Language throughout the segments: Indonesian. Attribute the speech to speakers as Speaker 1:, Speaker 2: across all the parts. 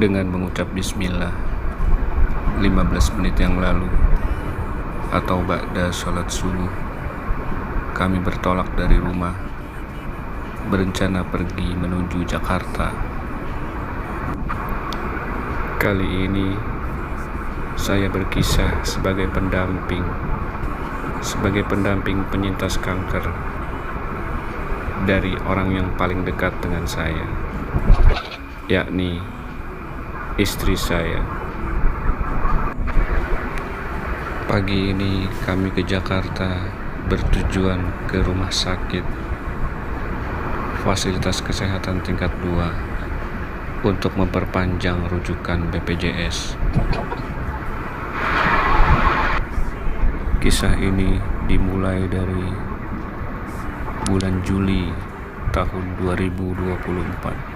Speaker 1: dengan mengucap bismillah 15 menit yang lalu atau ba'da sholat subuh, kami bertolak dari rumah berencana pergi menuju Jakarta. Kali ini saya berkisah sebagai pendamping penyintas kanker dari orang yang paling dekat dengan saya, yakni istri saya. Pagi ini kami ke Jakarta bertujuan ke rumah sakit fasilitas kesehatan tingkat 2 untuk memperpanjang rujukan BPJS. Kisah ini dimulai dari bulan Juli tahun 2024.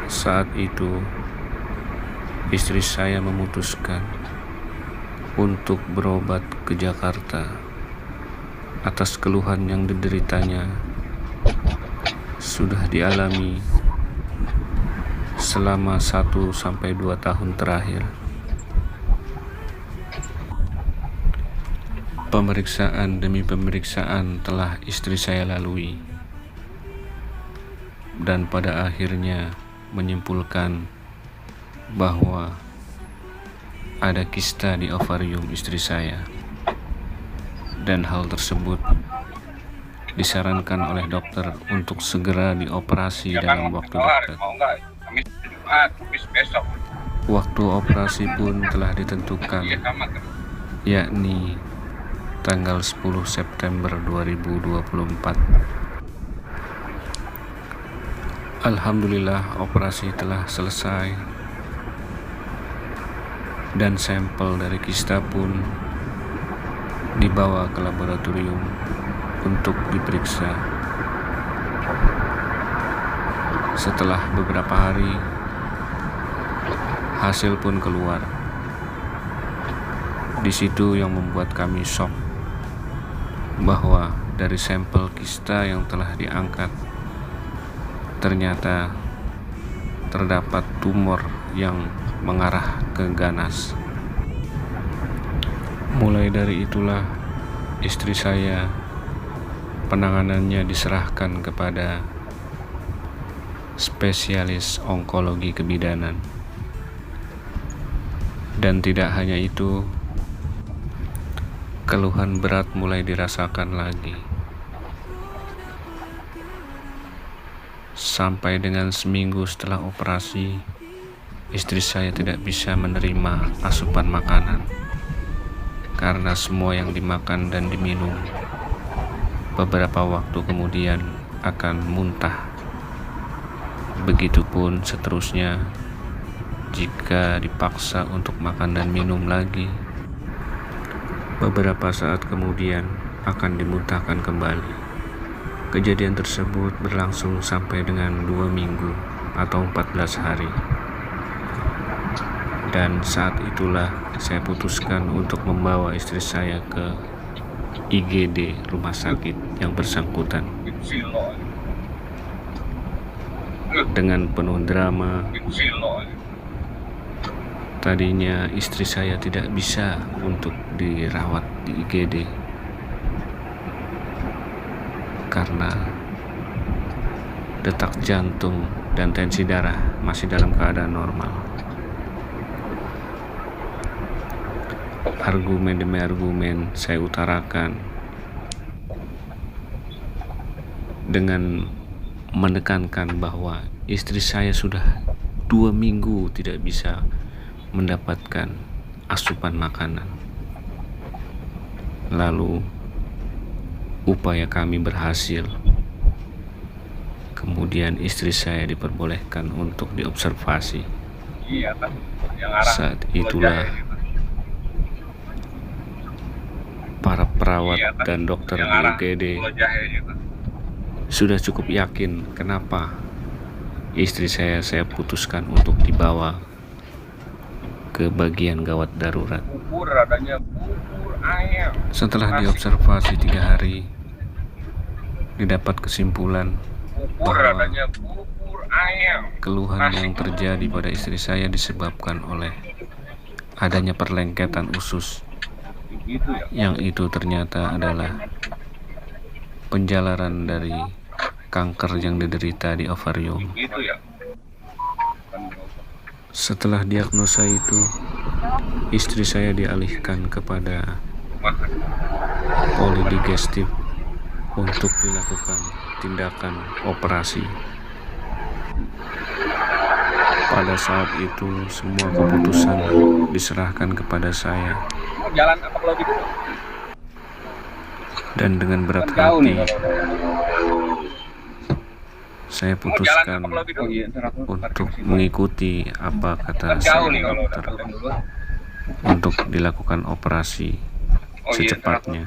Speaker 1: Saat itu istri saya memutuskan untuk berobat ke Jakarta atas keluhan yang dideritanya sudah dialami selama 1-2 tahun terakhir. Pemeriksaan demi pemeriksaan telah istri saya lalui, dan pada akhirnya menyimpulkan bahwa ada kista di ovarium istri saya, dan hal tersebut disarankan oleh dokter untuk segera dioperasi dalam waktu dekat. Waktu operasi pun telah ditentukan, yakni tanggal 10 September 2024. Alhamdulillah, operasi telah selesai dan sampel dari kista pun dibawa ke laboratorium untuk diperiksa. Setelah beberapa hari, hasil pun keluar. Di situ yang membuat kami shock bahwa dari sampel kista yang telah diangkat ternyata terdapat tumor yang mengarah ke ganas. Mulai dari itulah istri saya penanganannya diserahkan kepada spesialis onkologi kebidanan. Dan tidak hanya itu, keluhan berat mulai dirasakan lagi. Sampai dengan seminggu setelah operasi, istri saya tidak bisa menerima asupan makanan karena semua yang dimakan dan diminum beberapa waktu kemudian akan muntah. Begitupun seterusnya jika dipaksa untuk makan dan minum lagi, beberapa saat kemudian akan dimuntahkan kembali. Kejadian tersebut berlangsung sampai dengan 2 minggu atau 14 hari. Dan saat itulah saya putuskan untuk membawa istri saya ke IGD rumah sakit yang bersangkutan. Dengan penuh drama, tadinya istri saya tidak bisa untuk dirawat di IGD karena detak jantung dan tensi darah masih dalam keadaan normal. Argumen demi argumen saya utarakan dengan menekankan bahwa istri saya sudah 2 minggu tidak bisa mendapatkan asupan makanan. Lalu upaya kami berhasil. Kemudian istri saya diperbolehkan untuk diobservasi. Saat itulah para perawat dan dokter di UGD sudah cukup yakin kenapa istri saya putuskan untuk dibawa ke bagian gawat darurat. Setelah diobservasi 3 hari, didapat kesimpulan bahwa keluhan yang terjadi pada istri saya disebabkan oleh adanya perlengketan usus, yang itu ternyata adalah penjalaran dari kanker yang diderita di ovarium. Setelah diagnosa itu, istri saya dialihkan kepada polidigestif untuk dilakukan tindakan operasi. Pada saat itu semua keputusan diserahkan kepada saya, dan dengan berat hati saya putuskan untuk mengikuti apa kata sang dokter untuk dilakukan operasi secepatnya.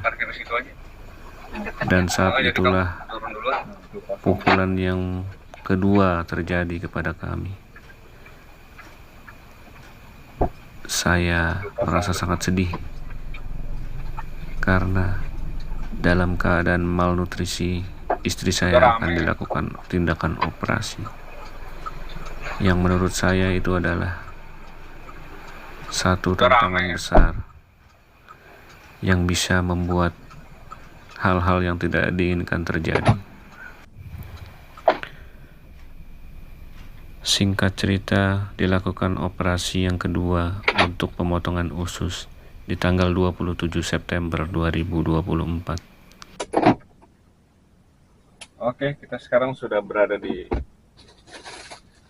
Speaker 1: Dan saat itulah pukulan yang kedua terjadi kepada kami. Saya merasa sangat sedih karena dalam keadaan malnutrisi, istri saya akan dilakukan tindakan operasi yang menurut saya itu adalah satu tantangan besar yang bisa membuat hal-hal yang tidak diinginkan terjadi. Singkat cerita, dilakukan operasi yang kedua untuk pemotongan usus di tanggal 27 September 2024.
Speaker 2: Oke, kita sekarang sudah berada di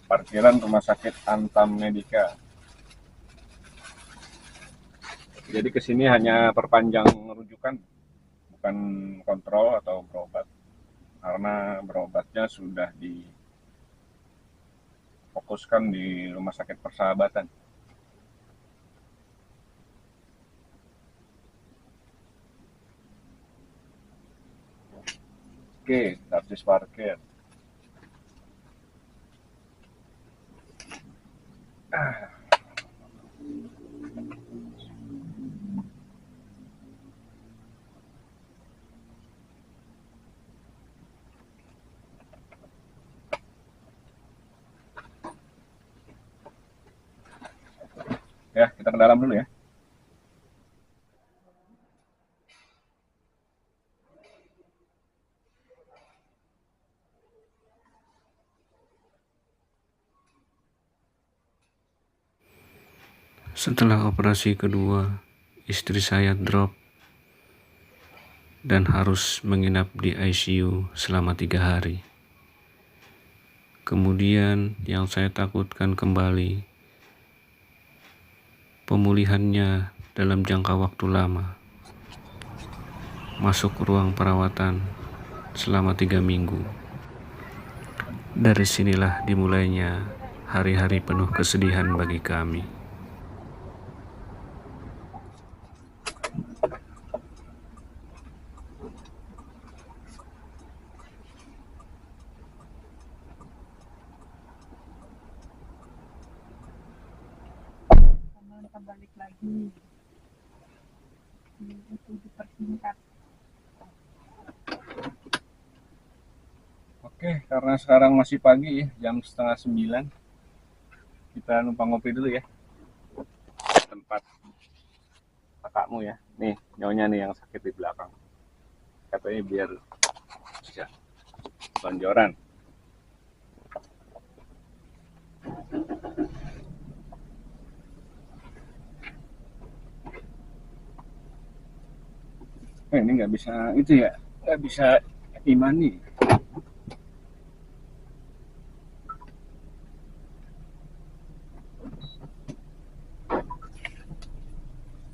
Speaker 2: parkiran Rumah Sakit Antam Medika. Jadi kesini hanya perpanjang rujukan, bukan kontrol atau berobat, karena berobatnya sudah difokuskan di Rumah Sakit Persahabatan. Oke, karcis parkir. Ya, kita ke dalam dulu ya.
Speaker 1: Setelah operasi kedua, istri saya drop dan harus menginap di ICU selama 3 hari. Kemudian yang saya takutkan kembali, pemulihannya dalam jangka waktu lama. Masuk ruang perawatan selama 3 minggu. Dari sinilah dimulainya hari-hari penuh kesedihan bagi kami.
Speaker 3: Balik lagi itu dipersingkat.
Speaker 2: Oke, karena sekarang masih pagi ya, jam 8:30, kita numpang ngopi dulu ya. Tempat kakakmu ya, nih nyonya nih yang sakit di belakang, katanya biar bisa tonjoran. Ini nggak bisa itu ya, nggak bisa imani.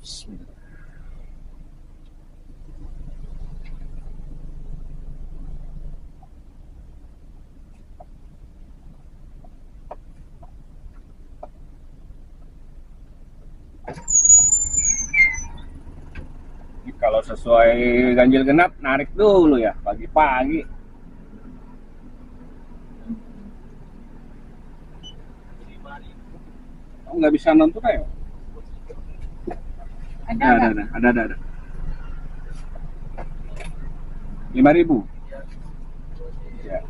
Speaker 2: Bismillah. Kalau sesuai ganjil genap, narik dulu ya pagi-pagi. Oh, nggak bisa nonton ya? Ada. 5.000. Ya.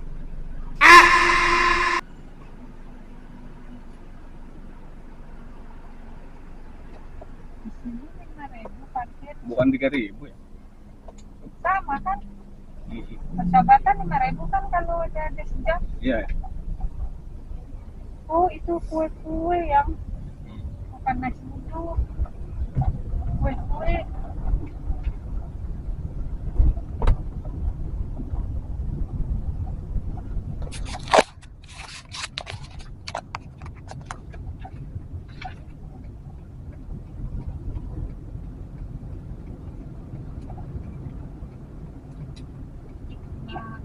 Speaker 3: Ini 5.000 parkir.
Speaker 2: Bukan 3.000 ya?
Speaker 3: Sama kan?
Speaker 2: Mm-mm.
Speaker 3: Persahabatan 5.000 kan kalau ada sejam.
Speaker 2: Iya.
Speaker 3: Oh itu kue-kue yang bukan nasi uduk. Kue-kue.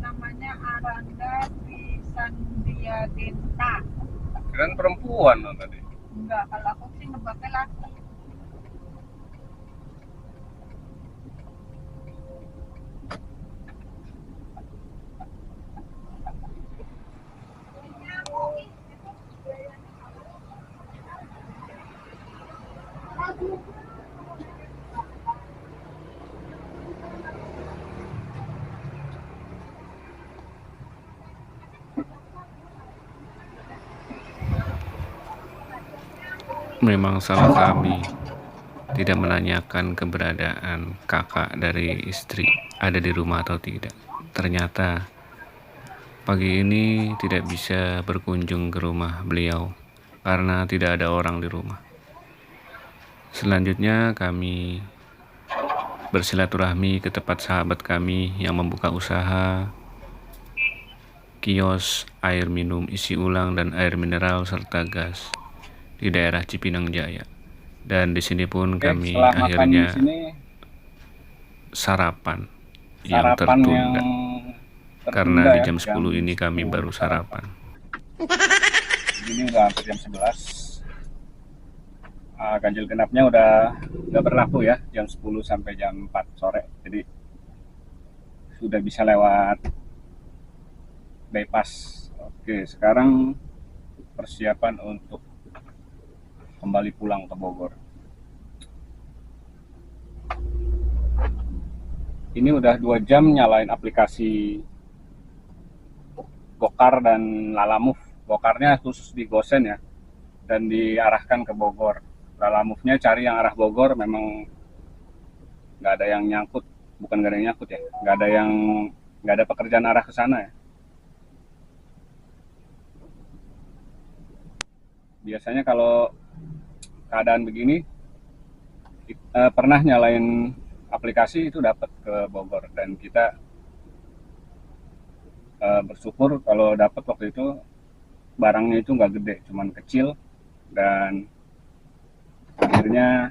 Speaker 3: Namanya Aranda Trisandia Denta.
Speaker 2: Keren perempuan loh tadi.
Speaker 3: Enggak, kalau aku sih nebaknya laki.
Speaker 1: Memang salah kami tidak menanyakan keberadaan kakak dari istri ada di rumah atau tidak. Ternyata pagi ini tidak bisa berkunjung ke rumah beliau karena tidak ada orang di rumah. Selanjutnya kami bersilaturahmi ke tempat sahabat kami yang membuka usaha kios air minum isi ulang dan air mineral serta gas di daerah Cipinang Jaya. Dan di sini pun
Speaker 2: Oke,
Speaker 1: kami
Speaker 2: setelah makan di
Speaker 1: akhirnya
Speaker 2: sini,
Speaker 1: sarapan yang
Speaker 2: sarapan yang
Speaker 1: tertunda karena
Speaker 2: tertunda
Speaker 1: di
Speaker 2: ya,
Speaker 1: jam 10 ini kami
Speaker 2: 10
Speaker 1: baru sarapan.
Speaker 2: Ini udah hampir jam 11. Ganjil genapnya udah berlaku ya, jam 10 sampai jam 4 sore. Jadi sudah bisa lewat bypass. Oke, sekarang persiapan untuk kembali pulang ke Bogor. Ini udah 2 jam nyalain aplikasi Gokar dan Lalamove. Gokarnya khusus di Gosen ya, dan diarahkan ke Bogor. Lalamove-nya cari yang arah Bogor, memang nggak ada yang nyangkut. Bukan nggak ada yang nyangkut ya, nggak ada pekerjaan arah ke sana ya. Biasanya kalau keadaan begini, pernah nyalain aplikasi itu dapat ke Bogor, dan kita bersyukur kalau dapat waktu itu barangnya itu nggak gede, cuman kecil, dan akhirnya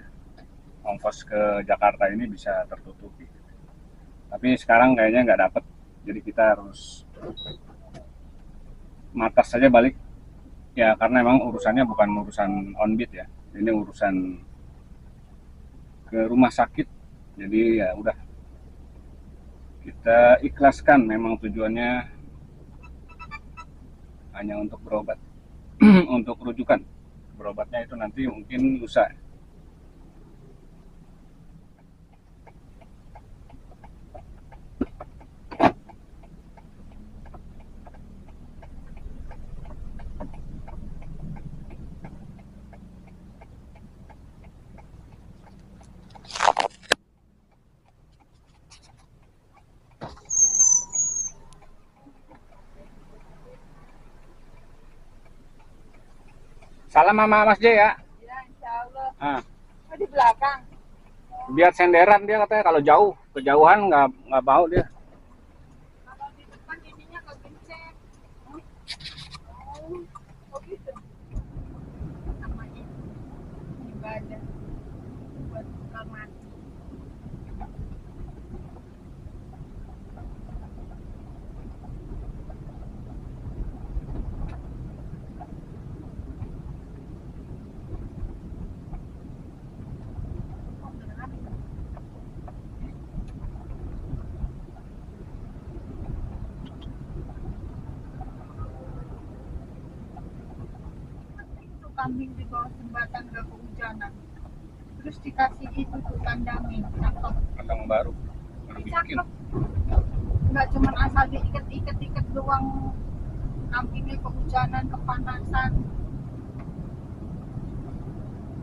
Speaker 2: ongkos ke Jakarta ini bisa tertutupi. Tapi sekarang kayaknya nggak dapat, jadi kita harus matas saja balik ya, karena memang urusannya bukan urusan on-beat ya, ini urusan ke rumah sakit. Jadi ya udah, kita ikhlaskan, memang tujuannya hanya untuk berobat. Untuk rujukan, berobatnya itu nanti mungkin lusa. Salam sama Mas J ya.
Speaker 3: Ya, insya Allah.
Speaker 2: Ah,
Speaker 3: Oh, di belakang.
Speaker 2: biar senderan dia katanya, kalau jauh, kejauhan nggak mau dia.
Speaker 3: Kalau di depan ininya kegencet. Oh gitu. Namanya ibadah buat bekal mati. Itu kambing di bawah jembatan gak kehujanan. Terus dikasih itu tuh kandangin, cakep.
Speaker 2: Kandang baru bikin.
Speaker 3: Cakep. Nggak cuma asal diikat-ikat doang, kambingnya kehujanan, kepanasan.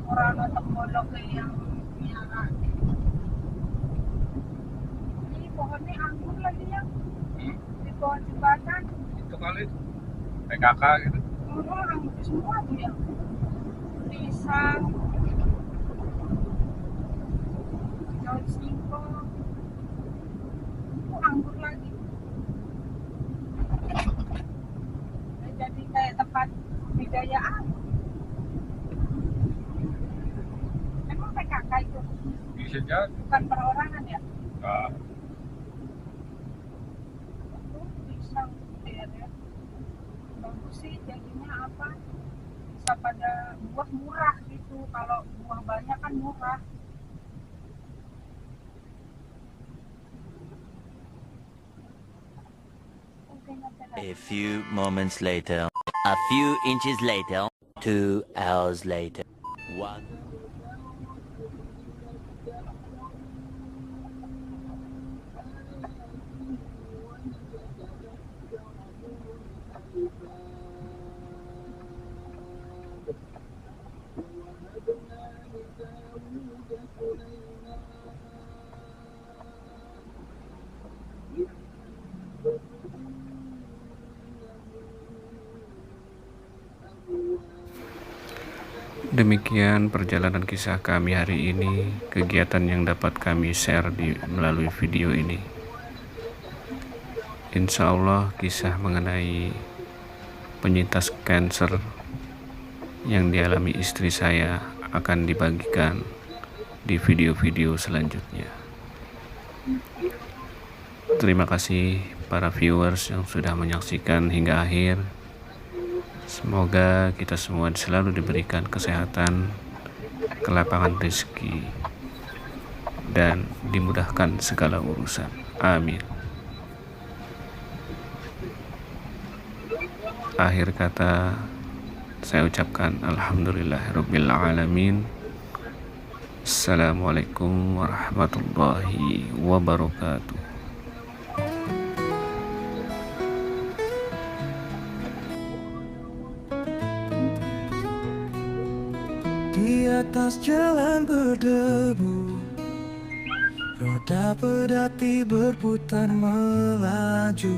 Speaker 3: Orang nonton bolok yang miara. Ini pohonnya anggur lagi ya,
Speaker 2: Hmm?
Speaker 3: di pohon jembatan.
Speaker 2: Itu kali PKK gitu.
Speaker 3: Anggur semua tuh ya. Pisang, daun singkong, itu anggur lagi. Udah jadi kayak tempat budidaya. Emang PKK itu
Speaker 2: Bisa jadi.
Speaker 3: bukan perorangan ya?
Speaker 2: Nah,
Speaker 3: Itu pisang deret. Bagus sih jadinya apa? Bisa pada buah murah gitu. Kalau buah banyak kan murah. Oke, nanti lah.
Speaker 4: A few moments later, a few inches later, 2 hours later. One.
Speaker 1: Demikian perjalanan kisah kami hari ini, kegiatan yang dapat kami share melalui video ini. Insya Allah kisah mengenai penyintas kanker yang dialami istri saya akan dibagikan di video-video selanjutnya. Terima kasih para viewers yang sudah menyaksikan hingga akhir. Semoga kita semua selalu diberikan kesehatan, kelapangan rezeki, dan dimudahkan segala urusan. Amin. Akhir kata, saya ucapkan alhamdulillahirabbil alamin. Assalamualaikum warahmatullahi wabarakatuh.
Speaker 5: Di atas jalan berdebu, roda pedati berputar melaju,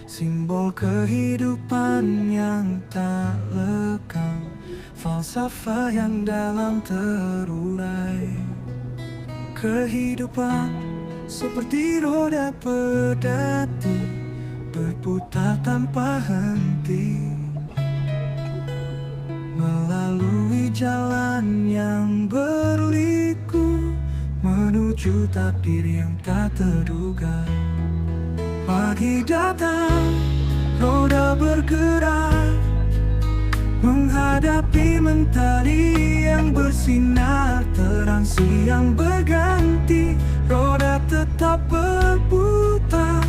Speaker 5: simbol kehidupan yang tak lekang, falsafah yang dalam terurai. Kehidupan seperti roda pedati, berputar tanpa henti, melalui jalan yang berliku, menuju takdir yang tak terduga. Pagi datang, roda bergerak, menghadapi mentari yang bersinar. Terang siang berganti, roda tetap berputar,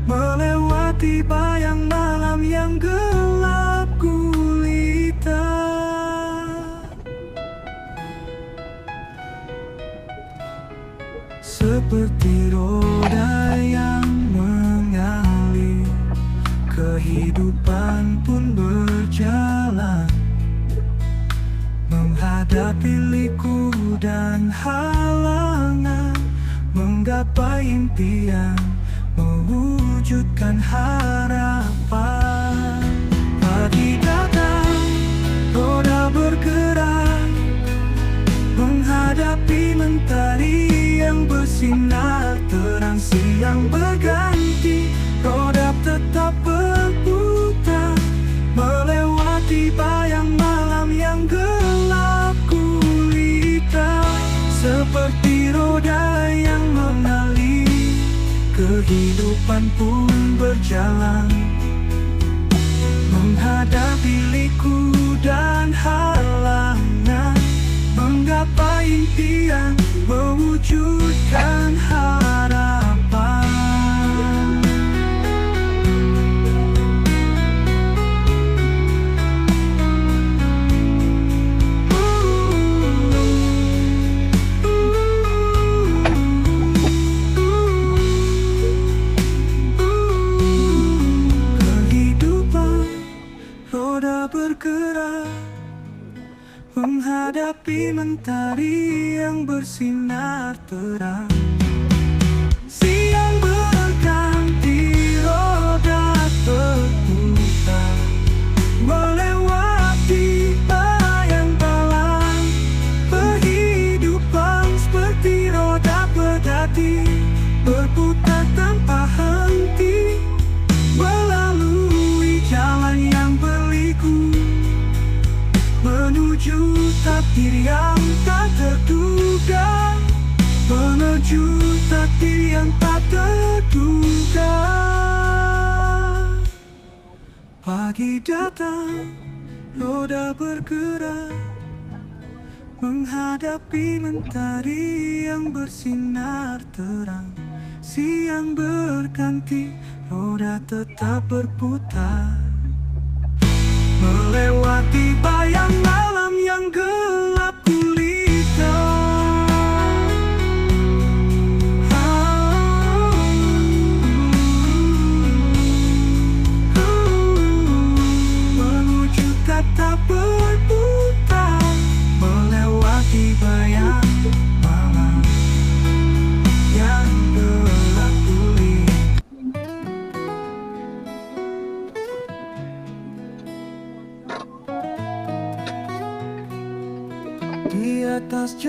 Speaker 5: melewati bayang malam yang gelap gulita. Seperti roda yang mengalir, kehidupan pun berjalan, menghadapi liku dan halangan, menggapai impian, mewujudkan harapan. Pagi datang, roda bergerak, menghadapi mentari yang bersinar. Terang siang berganti, roda tetap berputar, melewati bayang malam yang gelap gulita. Seperti roda yang mengalir, kehidupan pun berjalan, menghadapi liku dan halangan, menggapai impian, mewujudkan harapan. Kehidupan roda bergerak, menghadapi menghadapi mentari yang bersinar terang. Siang berganti, roda berputar, melewati bayang-balang. Kehidupan seperti roda berdati, berputar tanpa henti, melalui jalan yang berliku, menuju takdir yang tak terduga, menuju takdir yang tak terduga. Pagi datang, roda bergerak, menghadapi mentari yang bersinar terang. Siang berganti, roda tetap berputar, melewati bayang malam yang gelap gulita. Menuju kata berputar, melewati bayang malam yang gelap gulita. Di atas